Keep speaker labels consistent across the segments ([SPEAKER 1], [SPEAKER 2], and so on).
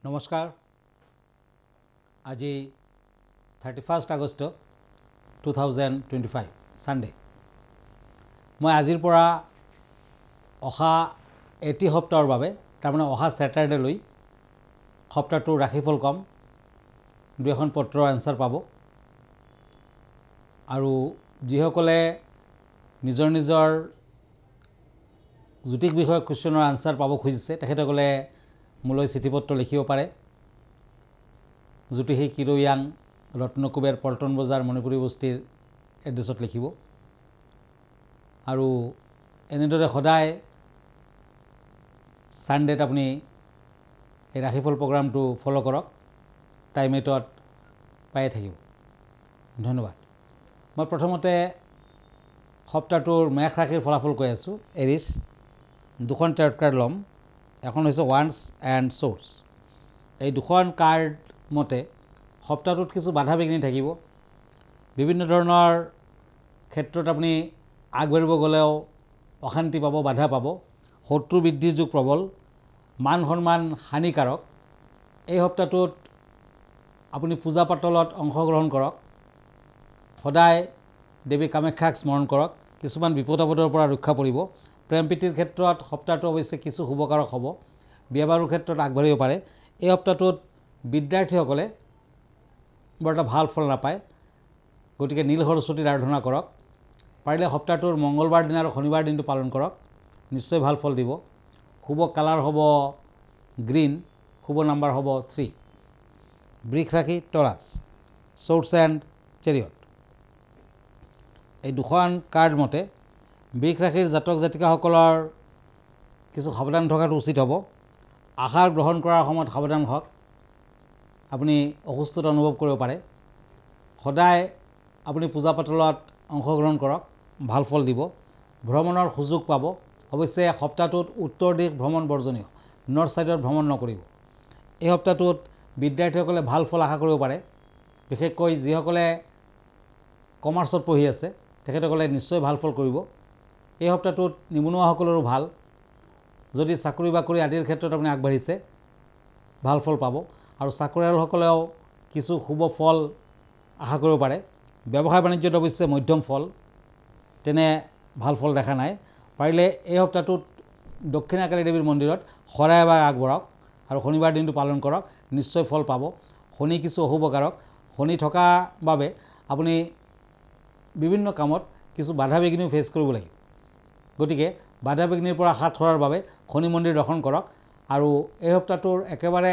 [SPEAKER 1] নমস্কাৰ আজি 31 আগষ্ট 2025 সানডে মই আজিৰ পৰা অহা এটি সপ্তাহৰ বাবে তাৰমানে অহা স্যাটাৰডে লৈ সপ্তাহটোৰ ৰাশিফল কম দুই এখন পত্ৰৰ আনসাৰ পাব আৰু যিসকলে নিজৰ নিজৰ জ্যোতিষ বিষয়ক কোৱেশ্যনৰ আনসাৰ পাব খুজিছে তেখেতসকলে মোলৈ চিঠিপত্ৰ লিখিব পাৰে জ্যোতিষী কিৰোয়াং ৰত্নকুবেৰ পল্টন বজাৰ মণিপুৰী বস্তিৰ এড্ৰেছত লিখিব আৰু এনেদৰে সদায় সানডেত আপুনি এই ৰাশিফল প্ৰগ্ৰামটো ফলো কৰক টাইমেটত পাই থাকিব ধন্যবাদ মই প্ৰথমতে সপ্তাহটোৰ মেষ ৰাশিৰ ফলাফল কৈ আছোঁ এৰিছ দুখন টেৰট কাৰ্ড ল'ম এখন হৈছে ওৱান্স এণ্ড সোৰ্স এই দুখন কাৰ্ড মতে সপ্তাহটোত কিছু বাধা বিঘিনি থাকিব বিভিন্ন ধৰণৰ ক্ষেত্ৰত আপুনি আগবাঢ়িব গ'লেও অশান্তি পাব বাধা পাব শত্ৰু বৃদ্ধি যোগ প্ৰবল মান সন্মান হানিকাৰক এই সপ্তাহটোত আপুনি পূজা পাতলত অংশগ্ৰহণ কৰক সদায় দেৱী কামাখ্যাক স্মৰণ কৰক কিছুমান বিপদ আপদৰ পৰা ৰক্ষা পৰিব প্ৰেম প্ৰীতিৰ ক্ষেত্ৰত সপ্তাহটো অৱশ্যে কিছু শুভকাৰক হ'ব বিয়া বাৰুৰ ক্ষেত্ৰত আগবাঢ়িব পাৰে এই সপ্তাহটোত বিদ্যাৰ্থীসকলে বৰ এটা ভাল ফল নাপায় গতিকে নীল সৰস্বতীৰ আৰাধনা কৰক পাৰিলে সপ্তাহটোৰ মঙ্গলবাৰ দিন আৰু শনিবাৰ দিনটো পালন কৰক নিশ্চয় ভাল ফল দিব শুভ কালাৰ হ'ব গ্ৰীণ শুভ নাম্বাৰ হ'ব 3 বৃষ ৰাশি টৰাছ সোৰ্স এণ্ড চেৰিয়ট এই দুখন কাৰ্ড মতে বৃষ ৰাশিৰ জাতক জাতিকাসকলৰ কিছু সাৱধান থকাটো উচিত হ'ব আহাৰ গ্ৰহণ কৰাৰ সময়ত সাৱধান হওক আপুনি অসুস্থতা অনুভৱ কৰিব পাৰে সদায় আপুনি পূজা পাতলত অংশগ্ৰহণ কৰক ভাল ফল দিব ভ্ৰমণৰ সুযোগ পাব অৱশ্যে সপ্তাহটোত উত্তৰ দিশ ভ্ৰমণ বৰ্জনীয় নৰ্থ সাইডত ভ্ৰমণ নকৰিব এই সপ্তাহটোত বিদ্যাৰ্থীসকলে ভাল ফল আশা কৰিব পাৰে বিশেষকৈ যিসকলে কমাৰ্চত পঢ়ি আছে তেখেতসকলে নিশ্চয় ভাল ফল কৰিব এই সপ্তাহটোত নিবনুৱাসকলৰো ভাল যদি চাকৰি বাকৰি আদিৰ ক্ষেত্ৰত আপুনি আগবাঢ়িছে ভাল ফল পাব আৰু চাকৰিয়ালসকলেও কিছু শুভ ফল আশা কৰিব পাৰে ব্যৱসায় বাণিজ্যত অৱশ্যে মধ্যম ফল তেনে ভাল ফল দেখা নাই পাৰিলে এই সপ্তাহটোত দক্ষিণাকালী দেৱীৰ মন্দিৰত শৰাই এভাগ আগবঢ়াওক আৰু শনিবাৰ দিনটো পালন কৰক নিশ্চয় ফল পাব শনি কিছু অশুভকাৰক শনি থকা বাবে আপুনি বিভিন্ন কামত কিছু বাধা বিঘিনি ফেচ কৰিব লাগিব গতিকে বাধা বিঘিনিৰ পৰা হাত সৰাৰ বাবে শনি মন্দিৰ দৰ্শন কৰক আৰু এই সপ্তাহটোৰ একেবাৰে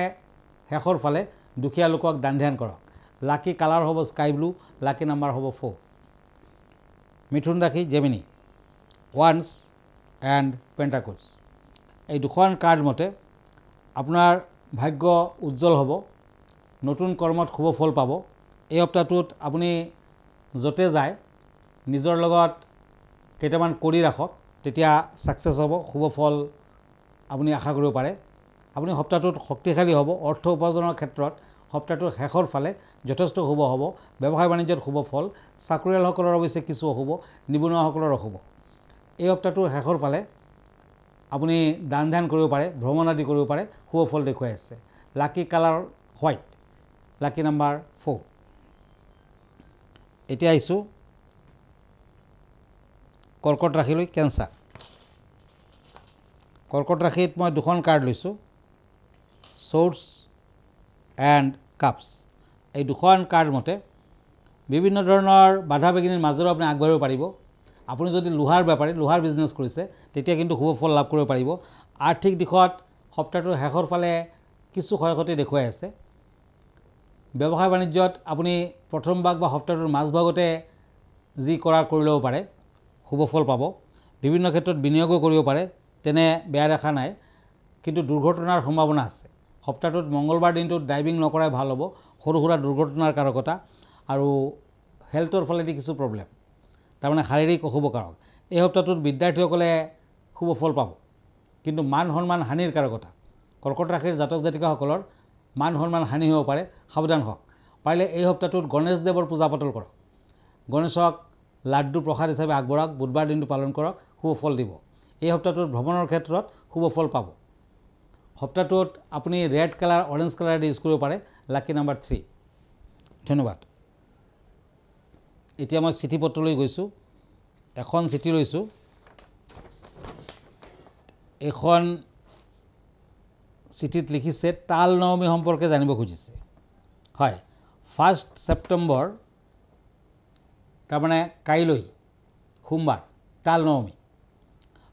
[SPEAKER 1] শেষৰ ফালে দুখীয়া লোকক দান ধ্যান কৰক লাকি কালাৰ হ'ব স্কাই ব্লু লাকি নাম্বাৰ হ'ব 4 মিথুন ৰাশি জেমিনি ওৱান্স এণ্ড পেণ্টাকলছ এই দুখন কাৰ্ড মতে আপোনাৰ ভাগ্য উজ্জ্বল হ'ব নতুন কৰ্মত শুভ ফল পাব এই সপ্তাহটোত আপুনি য'তে যায় নিজৰ লগত কেইটামান কৰি ৰাখক তেতিয়া সাকসেস হ'ব শুভ ফল আপুনি আশা কৰিব পাৰে আপুনি সপ্তাহটোত শক্তিশালী হ'ব অৰ্থ উপাৰ্জনৰ ক্ষেত্ৰত সপ্তাহটোৰ শেষৰ ফালে যথেষ্ট শুভ হ'ব ব্যৱসায় বাণিজ্যত শুভ ফল চাকৰিয়ালসকলৰ অৱশ্যে কিছু অশুভ নিবনুৱাসকলৰ অশুভ এই সপ্তাহটোৰ শেষৰ ফালে আপুনি দান ধ্যান কৰিব পাৰে ভ্ৰমণ আদি কৰিব পাৰে শুভ ফল দেখুৱাই আছে লাকি কালাৰ হোৱাইট লাকি নাম্বাৰ 4 এতিয়া আহিছোঁ কৰ্কট ৰাশিলৈ কেঞ্চাৰ কৰ্কট ৰাশিত মই দুখন কাৰ্ড লৈছোঁ সোৰ্স এণ্ড কাপছ এই দুখন কাৰ্ড মতে বিভিন্ন ধৰণৰ বাধা বিঘিনিৰ মাজেৰেও আপুনি আগবাঢ়িব পাৰিব আপুনি যদি লোহাৰ বেপাৰী লোহাৰ বিজনেছ কৰিছে তেতিয়া কিন্তু শুভ ফল লাভ কৰিব পাৰিব আৰ্থিক দিশত সপ্তাহটোৰ শেষৰ ফালে কিছু ক্ষয়ক্ষতি দেখুৱাই আছে ব্যৱসায় বাণিজ্যত আপুনি প্ৰথম ভাগ বা সপ্তাহটোৰ মাজভাগতে যি কৰাৰ কৰি ল'ব পাৰে শুভ ফল পাব বিভিন্ন ক্ষেত্ৰত বিনিয়োগো কৰিব পাৰে তেনে বেয়া দেখা নাই কিন্তু দুৰ্ঘটনাৰ সম্ভাৱনা আছে সপ্তাহটোত মঙ্গলবাৰ দিনটোত ড্ৰাইভিং নকৰাই ভাল হ'ব সৰু সুৰা দুৰ্ঘটনাৰ কাৰকতা আৰু হেল্থৰ ফালেদি কিছু প্ৰব্লেম তাৰমানে শাৰীৰিক অশুভকাৰক এই সপ্তাহটোত বিদ্যাৰ্থীসকলে শুভ ফল পাব কিন্তু মান সন্মান হানিৰ কাৰকতা কৰ্কট ৰাশিৰ জাতক জাতিকাসকলৰ মান সন্মান হানি হ'ব পাৰে সাৱধান হওক পাৰিলে এই সপ্তাহটোত গণেশদেৱৰ পূজা পাতল কৰক গণেশক লাড্ডু প্ৰসাদ হিচাপে আগবঢ়াওক বুধবাৰ দিনটো পালন কৰক শুভ ফল দিব এই সপ্তাহটোত ভ্ৰমণৰ ক্ষেত্ৰত শুভ ফল পাব সপ্তাহটোত আপুনি red colour orange colour use কৰিব পাৰে লাকি নাম্বাৰ 3 ধন্যবাদ এতিয়া মই চিঠি পত্ৰলৈ গৈছোঁ এখন চিঠি লৈছোঁ এখন চিঠিত লিখিছে তাল নৱমী সম্পৰ্কে জানিব খুজিছে হয় 1 ছেপ্টেম্বৰ তাৰমানে কাইলৈ সোমবাৰ তাল নৱমী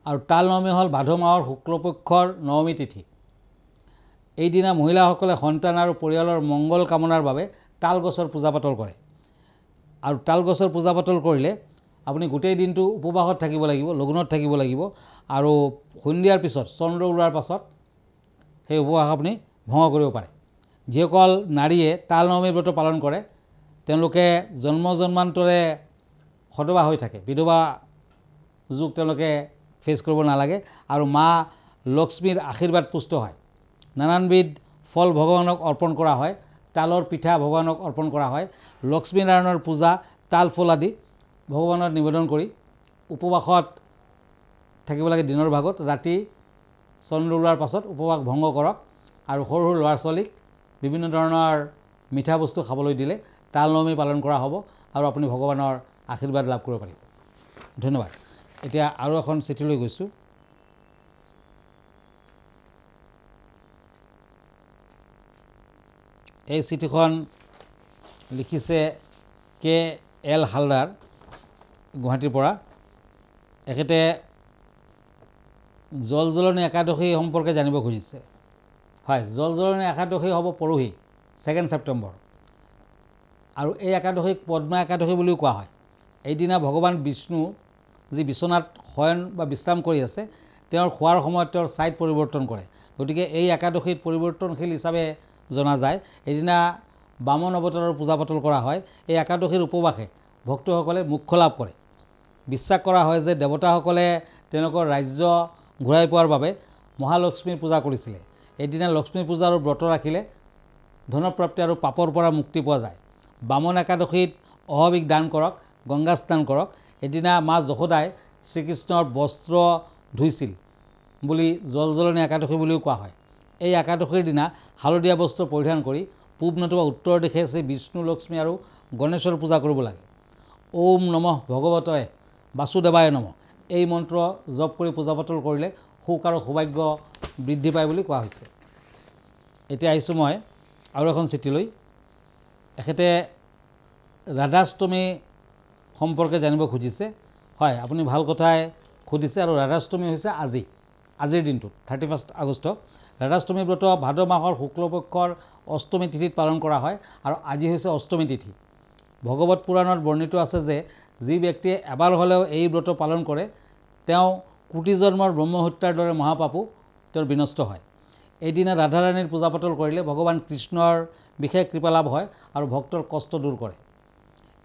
[SPEAKER 1] আৰু তাল নৱমী হ'ল ভাদ মাহৰ শুক্লপক্ষৰ নৱমী তিথি এই দিনা মহিলাসকলে সন্তান আৰু পৰিয়ালৰ মংগল কামনাৰ বাবে তাল গছৰ পূজা পাতল কৰে আৰু তাল গছৰ পূজা পাতল কৰিলে আপুনি গোটেই দিনটো উপবাসত থাকিব লাগিব লঘুণত থাকিব লাগিব আৰু সন্ধিয়াৰ পিছত চন্দ্ৰ ওলোৱাৰ পাছত সেই উপবাস আপুনি ভংগ কৰিব পাৰে যিসকল নাৰীয়ে তাল নৱমী ব্ৰত পালন কৰে তেওঁলোকে জন্ম জন্মান্তৰে সদবা হৈ থাকে বিধৱা যুগ তেওঁলোকে ফেচ কৰিব নালাগে আৰু মা লক্ষ্মীৰ আশীৰ্বাদ পুষ্ট হয় নানানবিধ ফল ভগৱানক অৰ্পণ কৰা হয় তালৰ পিঠা ভগৱানক অৰ্পণ কৰা হয় লক্ষ্মীনাৰায়ণৰ পূজা তাল ফুল আদি ভগৱানত নিবেদন কৰি উপবাসত থাকিব লাগে দিনৰ ভাগত ৰাতি চন্দ্ৰ ওলোৱাৰ পাছত উপবাস ভংগ কৰক আৰু সৰু সৰু ল'ৰা ছোৱালীক বিভিন্ন ধৰণৰ মিঠা বস্তু খাবলৈ দিলে তাল নৱমী পালন কৰা হ'ব আৰু আপুনি ভগৱানৰ আশীৰ্বাদ লাভ কৰিব পাৰিব ধন্যবাদ এতিয়া আৰু এখন চিঠিলৈ গৈছোঁ এই চিঠিখন লিখিছে কে এল হালদাৰ গুৱাহাটীৰ পৰা এখেতে জল জ্বলনী একাদশী সম্পৰ্কে জানিব খুজিছে হয় জল জ্বলনী একাদশী হ'ব পৰহি 2 ছেপ্টেম্বৰ আৰু এই একাদশীক পদ্মা একাদশী বুলিও কোৱা হয় এইদিনা ভগৱান বিষ্ণু যি বিচনাত শয়ন বা বিশ্ৰাম কৰি আছে তেওঁৰ খোৱাৰ সময়ত তেওঁৰ ছাইড পৰিৱৰ্তন কৰে গতিকে এই একাদশীত পৰিৱৰ্তনশীল হিচাপে জনা যায় এইদিনা বামন অৱতাৰৰ পূজা পাতল কৰা হয় এই একাদশীৰ উপবাসে ভক্তসকলে মোক্ষ লাভ কৰে বিশ্বাস কৰা হয় যে দেৱতাসকলে তেওঁলোকৰ ৰাজ্য ঘূৰাই পোৱাৰ বাবে মহালক্ষ্মীৰ পূজা কৰিছিলে এইদিনা লক্ষ্মী পূজাৰ ব্ৰত ৰাখিলে ধনপ্ৰাপ্তি আৰু পাপৰ পৰা মুক্তি পোৱা যায় বামন একাদশীত অহবিক দান কৰক গংগা স্নান কৰক এদিনা মা যশোদাই শ্ৰীকৃষ্ণৰ বস্ত্ৰ ধুইছিল বুলি জল জ্বলনী একাদশী বুলিও কোৱা হয় এই একাদশীৰ দিনা হালধীয়া বস্ত্ৰ পৰিধান কৰি পূব নতুবা উত্তৰ দিশে শ্ৰী বিষ্ণু লক্ষ্মী আৰু গণেশৰ পূজা কৰিব লাগে ওম নমঃ ভগৱতয়ে বাসুদেৱায় নমঃ এই মন্ত্ৰ জপ কৰি পূজা পাতল কৰিলে সুখ আৰু সৌভাগ্য বৃদ্ধি পায় বুলি কোৱা হৈছে এতিয়া আহিছোঁ মই আৰু এখন চিঠিলৈ এখেতে ৰাধাষ্টমী সম্পৰ্কে জানিব খুজিছে হয় আপুনি ভাল কথাই খুজিছে আৰু ৰাধাষ্টমী হৈছে আজিৰ দিনটোত 31 আগষ্ট ৰাধাষ্টমী ব্ৰত ভাদ মাহৰ শুক্লপক্ষৰ অষ্টমী তিথিত পালন কৰা হয় আৰু আজি হৈছে অষ্টমী তিথি ভগৱত পুৰাণত বৰ্ণিত আছে যে যি ব্যক্তিয়ে এবাৰ হ'লেও এই ব্ৰত পালন কৰে তেওঁ কোটি জন্মৰ ব্ৰহ্মহত্যাৰ দৰে মহাপাপো তেওঁৰ বিনষ্ট হয় এইদিনা ৰাধাৰাণীৰ পূজা পাতল কৰিলে ভগৱান কৃষ্ণৰ বিশেষ কৃপা লাভ হয় আৰু ভক্তৰ কষ্ট দূৰ কৰে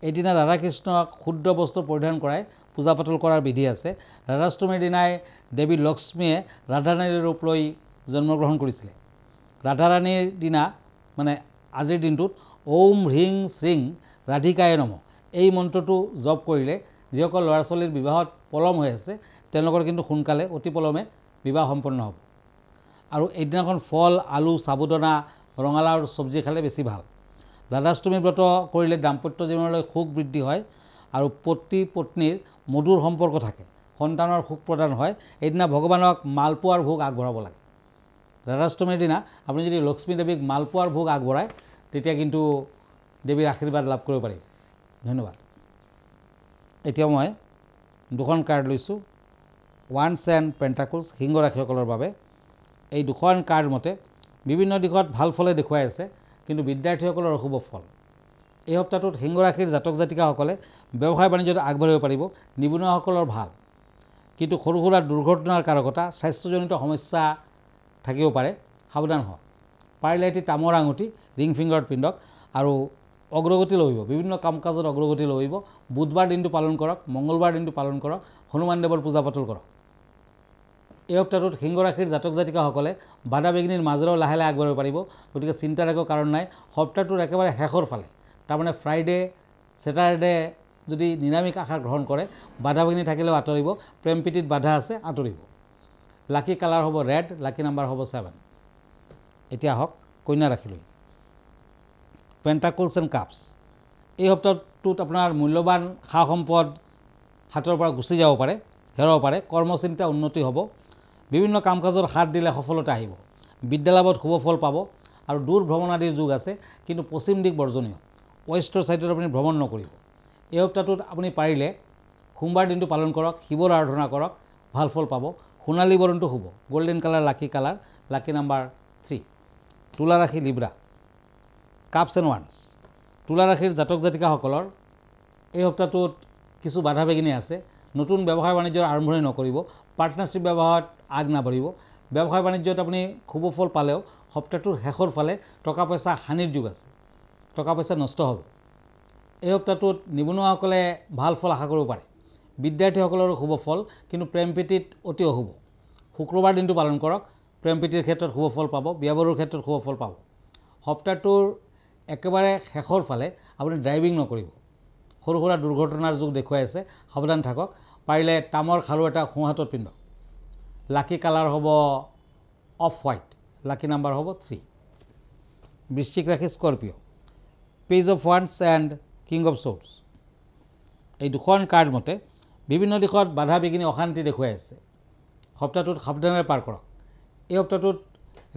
[SPEAKER 1] এইদিনা ৰাধাকৃষ্ণক শুদ্ধ বস্ত্ৰ পৰিধান কৰাই পূজা পাতল কৰাৰ বিধি আছে ৰাধাষ্টমীৰ দিনাই দেৱী লক্ষ্মীয়ে ৰাধাৰাণীৰ ৰূপ লৈ জন্মগ্ৰহণ কৰিছিলে ৰাধাৰাণীৰ দিনা মানে আজিৰ দিনটোত ওম হ্ৰিং শ্ৰীং ৰাধিকায় নমঃ এই মন্ত্ৰটো জপ কৰিলে যিসকল ল'ৰা ছোৱালীৰ বিবাহত পলম হৈ আছে তেওঁলোকৰ কিন্তু সোনকালে অতি পলমে বিবাহ সম্পন্ন হ'ব আৰু এইদিনাখন ফল আলু সাবুদানা ৰঙালাওৰ চব্জি খালে বেছি ভাল ৰাধাষ্টমী ব্ৰত কৰিলে দাম্পত্য জীৱনলৈ সুখ বৃদ্ধি হয় আৰু পতি পত্নীৰ মধুৰ সম্পৰ্ক থাকে সন্তানৰ সুখ প্ৰদান হয় এইদিনা ভগৱানক মালপোৱাৰ ভোগ আগবঢ়াব লাগে ৰাধাষ্টমীৰ দিনা আপুনি যদি লক্ষ্মী দেৱীক মালপোৱাৰ ভোগ আগবঢ়ায় তেতিয়া কিন্তু দেৱীৰ আশীৰ্বাদ লাভ কৰিব পাৰিব ধন্যবাদ এতিয়া মই দুখন কাৰ্ড লৈছোঁ ওৱান্স এণ্ড পেণ্টাকলছ সিংহ ৰাশিসকলৰ বাবে এই দুখন কাৰ্ড মতে বিভিন্ন দিশত ভাল ফলে দেখুৱাই আছে কিন্তু বিদ্যাৰ্থীসকলৰ অশুভ ফল এই সপ্তাহটোত সিংহ ৰাশিৰ জাতক জাতিকাসকলে ব্যৱসায় বাণিজ্যত আগবাঢ়িব পাৰিব নিবনুৱাসকলৰ ভাল কিন্তু সৰু সুৰা দুৰ্ঘটনাৰ কাৰকতা স্বাস্থ্যজনিত সমস্যা থাকিব পাৰে সাৱধান হওক পাৰিলে এটি তামৰ আঙুঠি ৰিং ফিংগাৰত পিন্ধক আৰু অগ্ৰগতি লভিব বিভিন্ন কাম কাজত অগ্ৰগতি লভিব বুধবাৰ দিনটো পালন কৰক মঙ্গলবাৰ দিনটো পালন কৰক হনুমান দেৱৰ পূজা পাতল কৰক এই সপ্তাহটোত সিংহ ৰাশিৰ জাতক জাতিকাসকলে বাধা বিঘ্নিৰ মাজেৰেও লাহে লাহে আগবাঢ়িব পাৰিব গতিকে চিন্তাৰ একো কাৰণ নাই সপ্তাহটোৰ একেবাৰে শেষৰ ফালে তাৰমানে ফ্ৰাইডে ছেটাৰডে যদি নিৰামিষ আহাৰ গ্ৰহণ কৰে বাধা বিঘ্নি থাকিলেও আঁতৰিব প্ৰেম প্ৰীতিত বাধা আছে আঁতৰিব লাকি কালাৰ হ'ব ৰেড লাকি নাম্বাৰ হ'ব 7 এতিয়া আহক কন্যা ৰাশিলৈ পেণ্টাকলছ এণ্ড কাপছ এই সপ্তাহটোত আপোনাৰ মূল্যৱান সা সম্পদ হাতৰ পৰা গুচি যাব পাৰে হেৰাব পাৰে কৰ্মচিন্তা উন্নতি হ'ব বিভিন্ন কাম কাজৰ হাত দিলে সফলতা আহিব বিদ্যালয়ত শুভ ফল পাব আৰু দূৰ ভ্ৰমণ আদিৰ যোগ আছে কিন্তু পশ্চিম দিশ বৰ্জনীয় ৱেষ্টৰ ছাইডত আপুনি ভ্ৰমণ নকৰিব এই সপ্তাহটোত আপুনি পাৰিলে সোমবাৰ দিনটো পালন কৰক শিৱৰ আৰাধনা কৰক ভাল ফল পাব সোণালী বৰণটো শুভ গোল্ডেন কালাৰ লাকি নাম্বাৰ 3 তুলা ৰাশি লিব্ৰা কাপছ এণ্ড ওৱান্স তুলা ৰাশিৰ জাতক জাতিকাসকলৰ এই সপ্তাহটোত কিছু বাধা বিঘিনি আছে নতুন ব্যৱসায় বাণিজ্যৰ আৰম্ভণি নকৰিব পাৰ্টনাৰশ্বিপ ব্যৱসায়ত আগ নাবাঢ়িব ব্যৱসায় বাণিজ্যত আপুনি শুভ ফল পালেও সপ্তাহটোৰ শেষৰ ফালে টকা পইচা হানিৰ যোগ আছে টকা পইচা নষ্ট হ'ব এই সপ্তাহটোত নিবনুৱাসকলে ভাল ফল আশা কৰিব পাৰে বিদ্যাৰ্থীসকলৰো শুভ ফল কিন্তু প্ৰেম প্ৰীতিত অতি অশুভ শুক্ৰবাৰ দিনটো পালন কৰক প্ৰেম প্ৰীতিৰ ক্ষেত্ৰত শুভ ফল পাব বিয়া বাৰুৰ ক্ষেত্ৰত শুভ ফল পাব সপ্তাহটোৰ একেবাৰে শেষৰ ফালে আপুনি ড্ৰাইভিং নকৰিব সৰু সুৰা দুৰ্ঘটনাৰ যোগ দেখুৱাই আছে সাৱধান থাকক পাৰিলে তামৰ খাৰু এটা সোঁহাতত পিন্ধক লাকি কালাৰ হ'ব অফ হোৱাইট লাকি নাম্বাৰ হ'ব 3 বৃশ্চিক ৰাশি Scorpio page of once and king of shorts এই দুখন কাৰ্ড মতে বিভিন্ন দিশত বাধা বিঘিনি অশান্তি দেখুৱাই আছে সপ্তাহটোত সাৱধানেৰে পাৰ কৰক এই সপ্তাহটোত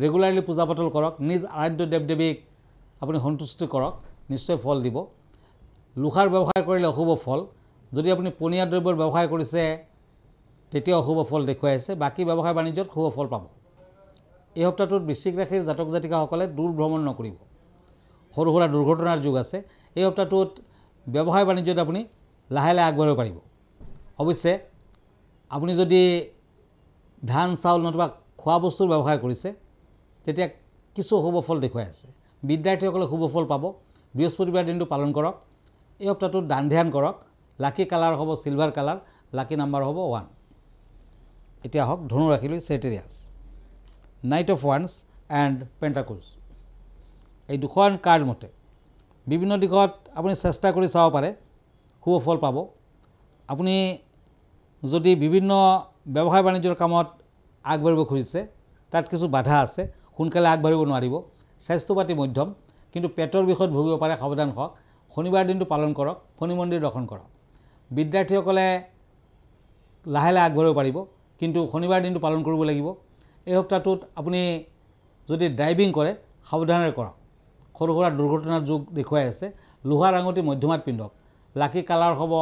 [SPEAKER 1] ৰেগুলাৰলি পূজা পাতল কৰক নিজ আৰাধ্য দেৱ দেৱীক আপুনি সন্তুষ্টি কৰক নিশ্চয় ফল দিব লোহাৰ ব্যৱসায় কৰিলে অশুভ ফল যদি আপুনি পনীয়া দ্ৰব্যৰ ব্যৱসায় কৰিছে তেতিয়া অশুভ ফল দেখুৱাই আছে বাকী ব্যৱসায় বাণিজ্যত শুভ ফল পাব এই সপ্তাহটোত বৃশ্চিক ৰাশিৰ জাতক জাতিকাসকলে দূৰ ভ্ৰমণ নকৰিব সৰু সুৰা দুৰ্ঘটনাৰ যোগ আছে এই সপ্তাহটোত ব্যৱসায় বাণিজ্যত আপুনি লাহে লাহে আগবাঢ়িব পাৰিব অৱশ্যে আপুনি যদি ধান চাউল নতুবা খোৱা বস্তুৰ ব্যৱসায় কৰিছে তেতিয়া কিছু অশুভ ফল দেখুৱাই আছে বিদ্যাৰ্থীসকলে শুভ ফল পাব বৃহস্পতিবাৰ দিনটো পালন কৰক এই সপ্তাহটোত দান ধ্যান কৰক লাকি কালাৰ হ'ব চিলভাৰ কালাৰ লাকি নাম্বাৰ হ'ব 1 এতিয়া আহক ধনু ৰাশিলৈ চেটেৰিয়াছ নাইট অফ ওৱান্স এণ্ড পেণ্টাকলছ এই দুখন কাৰ্ড মতে বিভিন্ন দিশত আপুনি চেষ্টা কৰি চাব পাৰে শুভ ফল পাব আপুনি যদি বিভিন্ন ব্যৱসায় বাণিজ্যৰ কামত আগবাঢ়িব খুজিছে তাত কিছু বাধা আছে সোনকালে আগবাঢ়িব নোৱাৰিব স্বাস্থ্য পাতি মধ্যম কিন্তু পেটৰ বিষত ভুগিব পাৰে সাৱধান হওক শনিবাৰ দিনটো পালন কৰক শনি মন্দিৰ দৰ্শন কৰক বিদ্যাৰ্থীসকলে লাহে লাহে আগবাঢ়িব পাৰিব কিন্তু শনিবাৰ দিনটো পালন কৰিব লাগিব এই সপ্তাহটোত আপুনি যদি ড্ৰাইভিং কৰে সাৱধানেৰে কৰক সৰু সুৰা দুৰ্ঘটনাৰ যোগ দেখুৱাই আছে লোহাৰ আঙুঠি মধ্যমাত পিন্ধক লাকি কালাৰ হ'ব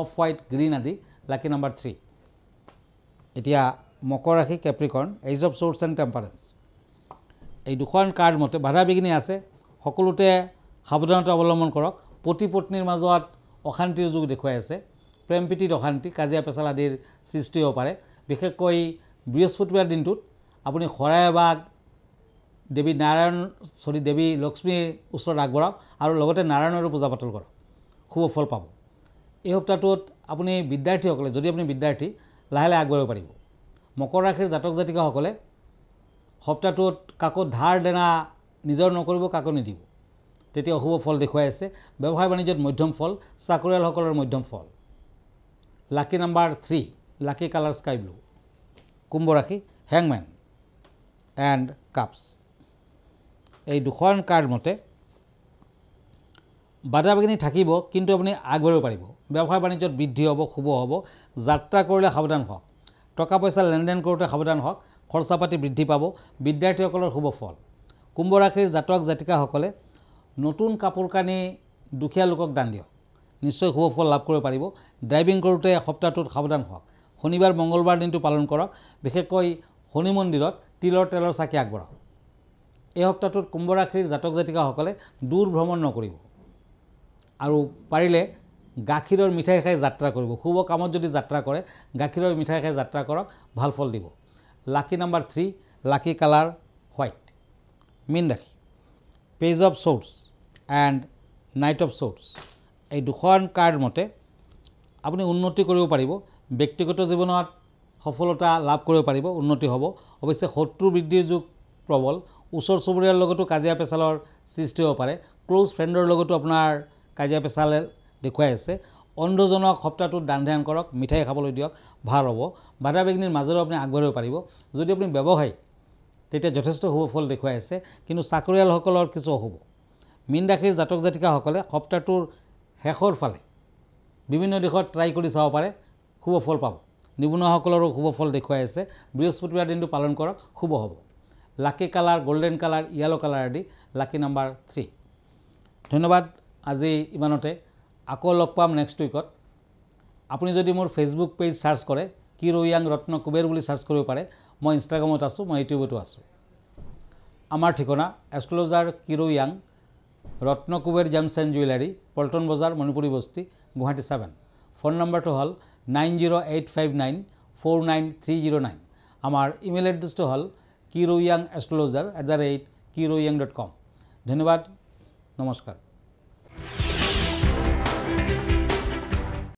[SPEAKER 1] অফ হোৱাইট গ্ৰীণ আদি লাকি নাম্বাৰ 3 এতিয়া মকৰ ৰাশি কেপ্ৰিকৰ্ণ এজ অফ শ্বৰ্টছ এণ্ড টেম্পাৰেঞ্চ এই দুখন কাৰ্ড মতে বাধা বিঘিনি আছে সকলোতে সাৱধানতা অৱলম্বন কৰক পতি পত্নীৰ মাজত অশান্তিৰ যোগ দেখুৱাই আছে প্ৰেম প্ৰীতিত অশান্তি কাজিয়া পেচাল আদিৰ সৃষ্টি হ'ব পাৰে বিশেষকৈ বৃহস্পতিবাৰ দিনটোত আপুনি শৰাই এভাগ দেৱী লক্ষ্মীৰ ওচৰত আগবঢ়াওক আৰু লগতে নাৰায়ণৰো পূজা পাতল কৰক শুভ ফল পাব এই সপ্তাহটোত আপুনি বিদ্যাৰ্থীসকলে যদি আপুনি বিদ্যাৰ্থী লাহে লাহে আগবাঢ়িব পাৰিব মকৰ ৰাশিৰ জাতক জাতিকাসকলে সপ্তাহটোত কাকো ধাৰ দেনা নিজৰ নকৰিব কাকো নিদিব তেতিয়া অশুভ ফল দেখুৱাই আছে ব্যৱসায় বাণিজ্যত মধ্যম ফল চাকৰিয়ালসকলৰ মধ্যম ফল লাকি নাম্বাৰ 3 লাকি কালাৰ স্কাই ব্লু কুম্ভ ৰাশি হেংমেন এণ্ড কাপছ এই দুখন কাৰ্ড মতে বাধা বিঘিনি থাকিব কিন্তু আপুনি আগবাঢ়িব পাৰিব ব্যৱসায় বাণিজ্যত বৃদ্ধি হ'ব শুভ হ'ব যাত্ৰা কৰিলে সাৱধান হওক টকা পইচা লেনদেন কৰোঁতে সাৱধান হওক খৰচা পাতি বৃদ্ধি পাব বিদ্যাৰ্থীসকলৰ শুভ ফল কুম্ভ ৰাশিৰ জাতক জাতিকাসকলে নতুন কাপোৰ কানি দুখীয়া লোকক দান দিয়ক নিশ্চয় শুভ ফল লাভ কৰিব পাৰিব ড্ৰাইভিং কৰোঁতে সপ্তাহটোত সাৱধান হওক শনিবাৰ মঙ্গলবাৰ দিনটো পালন কৰক বিশেষকৈ শনি মন্দিৰত তিলৰ তেলৰ চাকি আগবঢ়াওক এই সপ্তাহটোত কুম্ভ ৰাশিৰ জাতক জাতিকাসকলে দূৰ ভ্ৰমণ নকৰিব আৰু পাৰিলে গাখীৰৰ মিঠাই খাই যাত্ৰা কৰিব শুভ কামত যদি যাত্ৰা কৰে গাখীৰৰ মিঠাই খাই যাত্ৰা কৰক ভাল ফল দিব লাকি নাম্বাৰ 3 লাকি কালাৰ হোৱাইট মীন ৰাশি page of shorts and night of shorts এই দুখন কাৰ্ড মতে আপুনি উন্নতি কৰিব পাৰিব ব্যক্তিগত জীৱনত সফলতা লাভ কৰিব পাৰিব উন্নতি হ'ব অৱশ্যে শত্ৰু বৃদ্ধিৰ যুগ প্ৰবল ওচৰ চুবুৰীয়াৰ লগতো কাজিয়া পেচালৰ সৃষ্টি হ'ব পাৰে ক্লোজ ফ্ৰেণ্ডৰ লগতো আপোনাৰ কাজিয়া পেচাল দেখুৱাই আছে অন্ধজনক সপ্তাহটোত দান ধ্যান কৰক মিঠাই খাবলৈ দিয়ক ভাল হ'ব বাধা বিঘিনিৰ মাজেৰেও আপুনি আগবাঢ়িব পাৰিব যদি আপুনি ব্যৱসায়ী তেতিয়া যথেষ্ট শুভ ফল দেখুৱাই আছে কিন্তু চাকৰিয়ালসকলৰ কিছু অশুভ মীন ৰাশিৰ জাতক জাতিকাসকলে সপ্তাহটোৰ শেষৰ ফালে বিভিন্ন দিশত ট্ৰাই কৰি চাব পাৰে শুভ ফল পাব নিবনুৱাসকলৰো শুভ ফল দেখুৱাই আছে বৃহস্পতিবাৰ দিনটো পালন কৰক শুভ হ'ব lucky colour golden colour yellow colour আদি লাকি নাম্বাৰ 3 ধন্যবাদ আজি ইমানতে আকৌ লগ পাম নেক্সট উইকত আপুনি যদি মোৰ ফেচবুক পেজ সাৰ্চ কৰে কিৰো য়াং ৰত্ন কুবেৰ বুলি সাৰ্চ কৰিব পাৰে মই ইনষ্টাগ্ৰামত আছোঁ মই ইউটিউবতো আছোঁ আমাৰ ঠিকনা এষ্ট্ৰলজাৰ কিৰো য়াং Ratna Kuber gems and jewellery Paltan Bazaar Manipuri বস্তি গুৱাহাটী 7 ফোন নম্বৰটো হ'ল 9085949309 আমাৰ ইমেইল এড্ৰেছটো হ'ল kiroyangastrologer@kiroyang.com ধন্যবাদ নমস্কাৰ